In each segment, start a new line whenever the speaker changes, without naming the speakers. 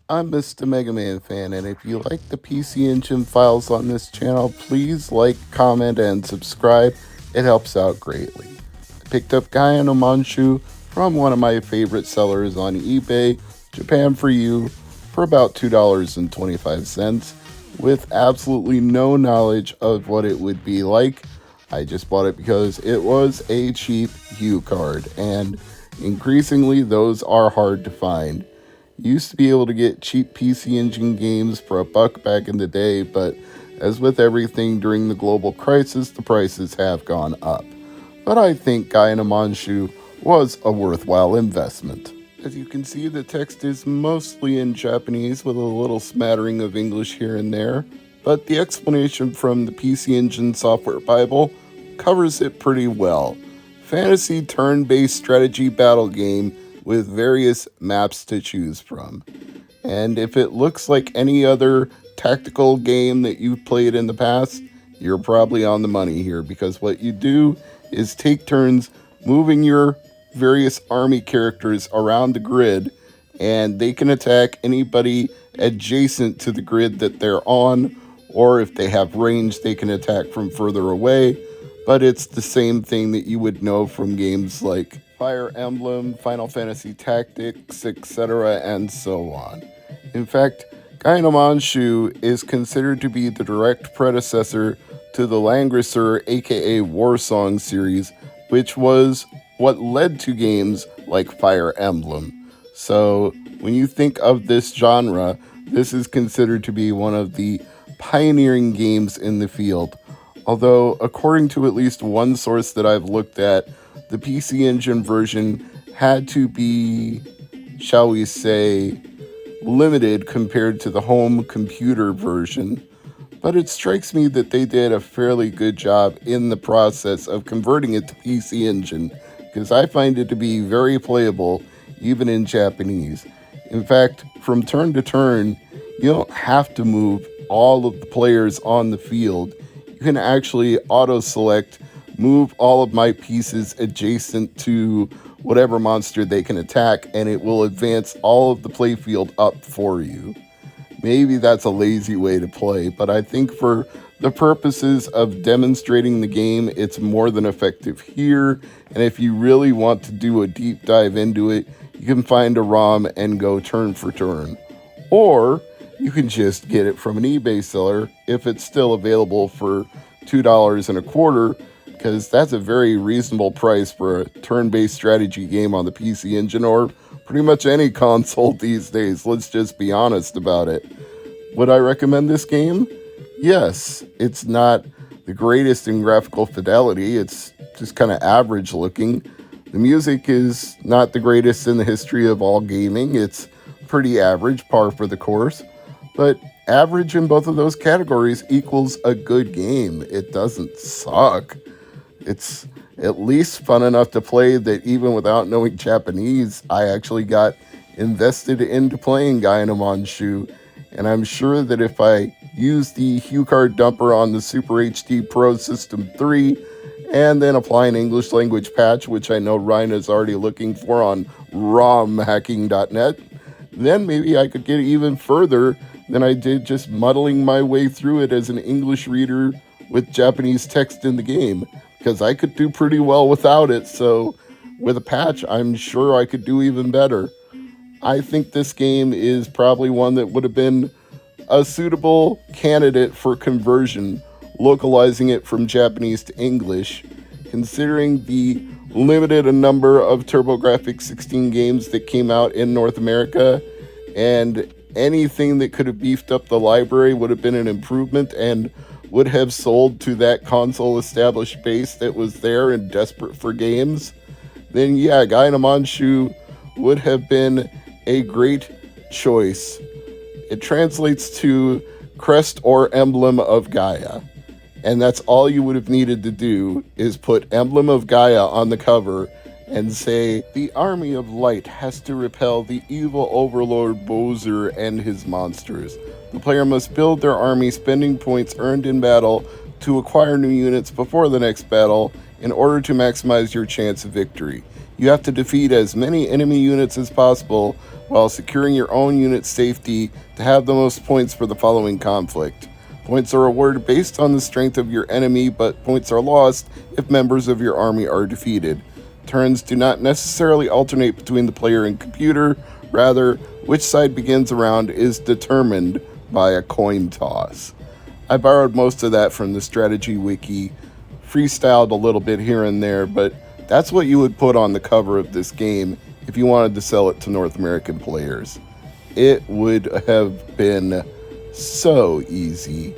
I'm Mr. Mega Man fan, and if you like the PC Engine files on this channel, please like, comment, and subscribe. It helps out greatly. I picked up Gaia no Monshou from one of my favorite sellers on eBay, Japan for You, for about $2.25, with absolutely no knowledge of what it would be like. I just bought it because it was a cheap Hue card, and increasingly those are hard to find. Used to be able to get cheap PC Engine games for $1 back in the day, but as with everything during the global crisis, the prices have gone up. But I think Gaia no Monshou was a worthwhile investment. As you can see, the text is mostly in Japanese with a little smattering of English here and there, but the explanation from the PC Engine Software Bible covers it pretty well. Fantasy turn-based strategy battle game with various maps to choose from. And if it looks like any other tactical game that you've played in the past, you're probably on the money here, because what you do is take turns moving your various army characters around the grid, and they can attack anybody adjacent to the grid that they're on, or if they have range, they can attack from further away. But it's the same thing that you would know from games like Fire Emblem, Final Fantasy Tactics, etc., and so on. In fact, Gaia no Monshou is considered to be the direct predecessor to the Langrisser aka Warsong series, which was what led to games like Fire Emblem. So, when you think of this genre, this is considered to be one of the pioneering games in the field. Although, according to at least one source that I've looked at, the PC Engine version had to be, shall we say, limited compared to the home computer version. But it strikes me that they did a fairly good job in the process of converting it to PC Engine, because I find it to be very playable, even in Japanese. In fact, from turn to turn, you don't have to move all of the players on the field. You can actually auto-select, move all of my pieces adjacent to whatever monster they can attack, and it will advance all of the playfield up for you. Maybe that's a lazy way to play, but I think for the purposes of demonstrating the game, it's more than effective here. And if you really want to do a deep dive into it, you can find a ROM and go turn for turn. Or you can just get it from an eBay seller if it's still available for $2.25, because that's a very reasonable price for a turn-based strategy game on the PC Engine, or pretty much any console these days. Let's just be honest about it. Would I recommend this game? Yes. It's not the greatest in graphical fidelity. It's just kind of average looking. The music is not the greatest in the history of all gaming. It's pretty average, par for the course. But average in both of those categories equals a good game. It doesn't suck. It's at least fun enough to play that even without knowing Japanese, I actually got invested into playing Gaia no Monshou. And I'm sure that if I use the Hue card dumper on the Super HD Pro System 3 and then apply an English language patch, which I know Ryan is already looking for on romhacking.net, then maybe I could get even further than I did just muddling my way through it as an English reader with Japanese text in the game, because I could do pretty well without it. So with a patch, I'm sure I could do even better. I think this game is probably one that would have been a suitable candidate for conversion, localizing it from Japanese to English, considering the limited number of TurboGrafx 16 games that came out in North America, and anything that could have beefed up the library would have been an improvement and would have sold to that console established base that was there and desperate for games. Then yeah, Gaia no Monshou would have been a great choice. It translates to crest or emblem of Gaia. And that's all you would have needed to do, is put Emblem of Gaia on the cover and say, the army of light has to repel the evil overlord Bowser and his monsters. The player must build their army spending points earned in battle to acquire new units before the next battle, in order to maximize your chance of victory. You have to defeat as many enemy units as possible while securing your own unit's safety to have the most points for the following conflict. Points are awarded based on the strength of your enemy, but points are lost if members of your army are defeated. Turns do not necessarily alternate between the player and computer. Rather, which side begins a round is determined by a coin toss. I borrowed most of that from the strategy wiki, freestyled a little bit here and there, but that's what you would put on the cover of this game if you wanted to sell it to North American players. It would have been so easy.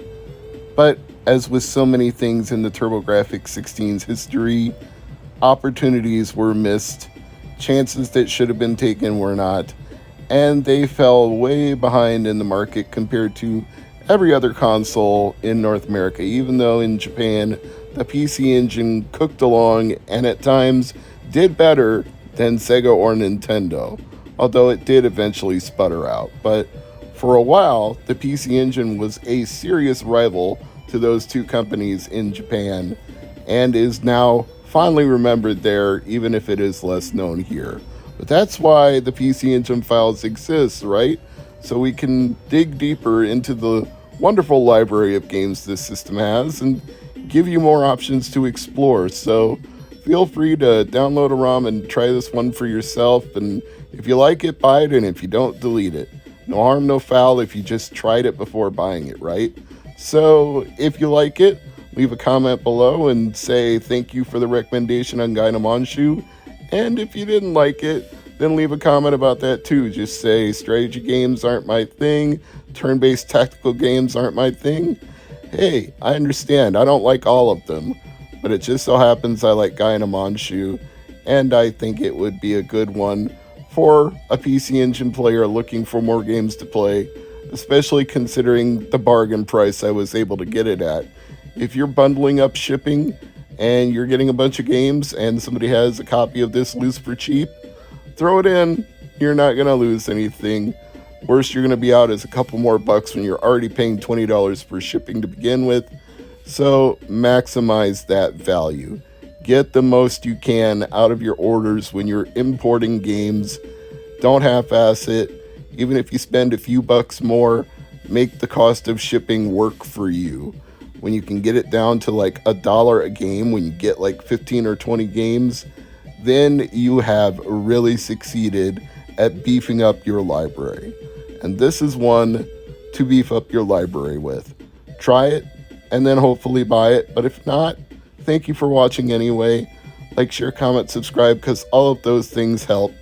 But as with so many things in the TurboGrafx 16's history, opportunities were missed, chances that should have been taken were not, and they fell way behind in the market compared to every other console in North America, even though in Japan the PC Engine cooked along and at times did better than Sega or Nintendo, although it did eventually sputter out. But for a while, the PC Engine was a serious rival to those two companies in Japan and is now fondly remembered there, even if it is less known here. But that's why the PC Engine files exist, right? So we can dig deeper into the wonderful library of games this system has and give you more options to explore. So feel free to download a ROM and try this one for yourself. And if you like it, buy it. And if you don't, delete it. No harm, no foul if you just tried it before buying it, right? So if you like it, leave a comment below and say thank you for the recommendation on Gaia Monshou. And if you didn't like it, then leave a comment about that too. Just say strategy games aren't my thing, turn-based tactical games aren't my thing. Hey, I understand. I don't like all of them, but it just so happens I like Gaia Monshou, and I think it would be a good one for a PC Engine player looking for more games to play, especially considering the bargain price I was able to get it at. If you're bundling up shipping and you're getting a bunch of games and somebody has a copy of this loose for cheap, throw it in. You're not going to lose anything. Worst you're going to be out is a couple more bucks when you're already paying $20 for shipping to begin with. So maximize that value. Get the most you can out of your orders when you're importing games. Don't half-ass it. Even if you spend a few bucks more, make the cost of shipping work for you. When you can get it down to like $1 a game, when you get like 15 or 20 games, then you have really succeeded at beefing up your library. And this is one to beef up your library with. Try it, and then hopefully buy it. But if not, thank you for watching anyway. Like, share, comment, subscribe, because all of those things help.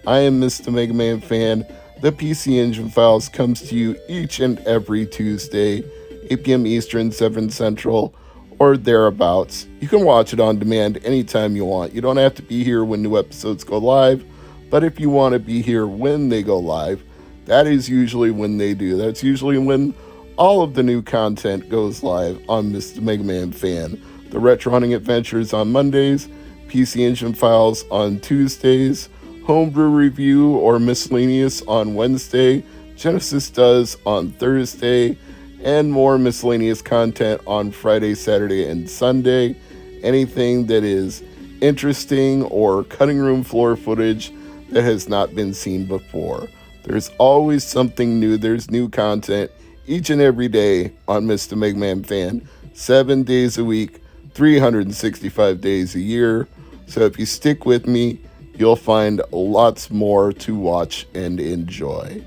I am Mr. Mega Man Fan. The PC Engine Files comes to you each and every Tuesday, 8 p.m. Eastern, 7 Central, or thereabouts. You can watch it on demand anytime you want. You don't have to be here when new episodes go live, but if you want to be here when they go live, that is usually when they do. That's usually when all of the new content goes live on Mr. Mega Man Fan. The Retro Hunting Adventures on Mondays, PC Engine Files on Tuesdays, Homebrew Review or Miscellaneous on Wednesday, Genesis Does on Thursday, and more miscellaneous content on Friday, Saturday, and Sunday. Anything that is interesting or cutting room floor footage that has not been seen before. There's always something new. There's new content each and every day on Mr. Mega Man Fan. 7 days a week, 365 days a year. So if you stick with me, you'll find lots more to watch and enjoy.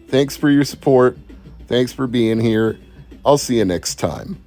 Thanks for your support. Thanks for being here. I'll see you next time.